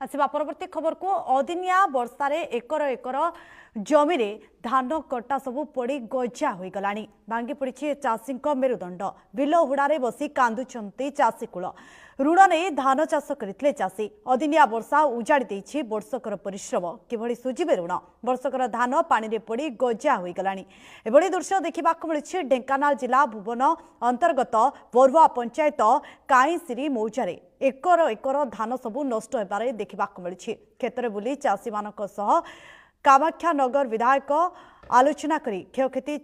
आसवा परवर्ती खबर को अदिनिया वर्षार एकर एकर जमी रे धान कटा सबू पड़ी गजा हो गला भांगी पड़ी चाषी मेरुदंड बिल हुड़ारे बसी कांदुचंती चाषी कूल ऋण नहीं धान चाष करते चाषी अदिनिया वर्षा उजाड़ी देछि वर्षकर परिश्रम किभଳି सुझिबे ऋण वर्षकर धान पानी रे पड़ी गजा हो गला एभଳି दृश्य देखा मिली ढेंकानाल जिला भुवन अंतर्गत बरुआ पंचायत काईसिरी मौजारे एकर एकर धान सबू नष्ट होबारे देखा मिली क्षेत्र बुली चाषी मानक सह कामाख्या नगर विधायक आलोचना करी क्षयक्षति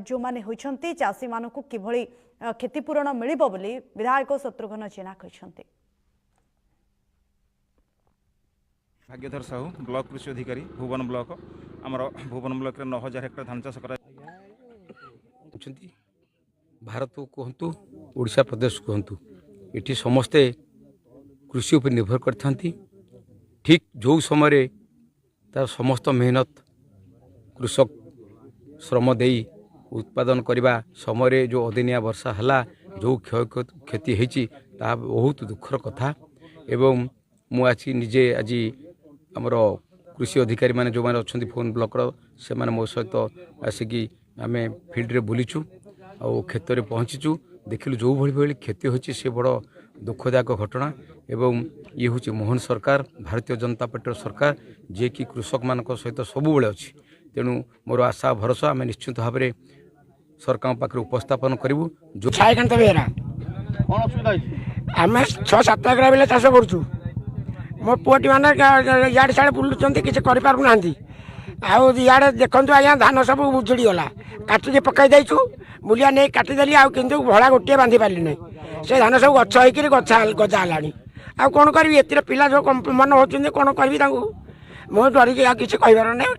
जो माने होइछंती चाषी मानकु किभଳି क्षतिपूरण मिलिबो बोली विधायक शत्रुघ्न जेना कहछंती। भाग्यधर साहू ब्लॉक कृषि अधिकारी भुवन ब्लॉक आमर भुवन ब्लॉक रे 9000 हेक्टर धान चाष करा भारत को कहतु ओडिशा प्रदेश कहतु एठी समस्ते कृषि उपर निर्भर करथांती ठीक जो समय तार समस्त मेहनत कृषक श्रम देई उत्पादन करने समय जो अदिनिया वर्षा हला जो क्षति होती बहुत दुखर कथा एवं मुझे निजे आज आमर कृषि अधिकारी माने जो माने अच्छा फोन ब्लॉक से मो सहित आसिकी आम फिल्ड रे बुलीचु आ क्षेत्र में पहुँचीचु देखिलु जो भाई क्षति होती से बड़ दुखदायक घटना एवं ये हूँ मोहन सरकार भारतीय जनता पार्टी सरकार जे कि कृषक मान सहित सबुबले अच्छी तेणु मोर आशा भरोसा आम निश्चित भाव में सरकार पाखे उपस्थापन करूँ जो आम 6-7 एकड़ बेले चाष करुँ मो पुटी मैंने इे साढ़े बुलूँ किसी करना आड़े देखु आज्ञा धान सब उजुड़ी गला काटिके पकई देचु मूलिया नहीं काटिदेली आउ किंतु भड़ा गोटे बांधि पारे ना से धान सब गछ होकर गजा है आ कौन करी एत पिला जो मन होती कौन करी मो डरिकी किसी कहबार ना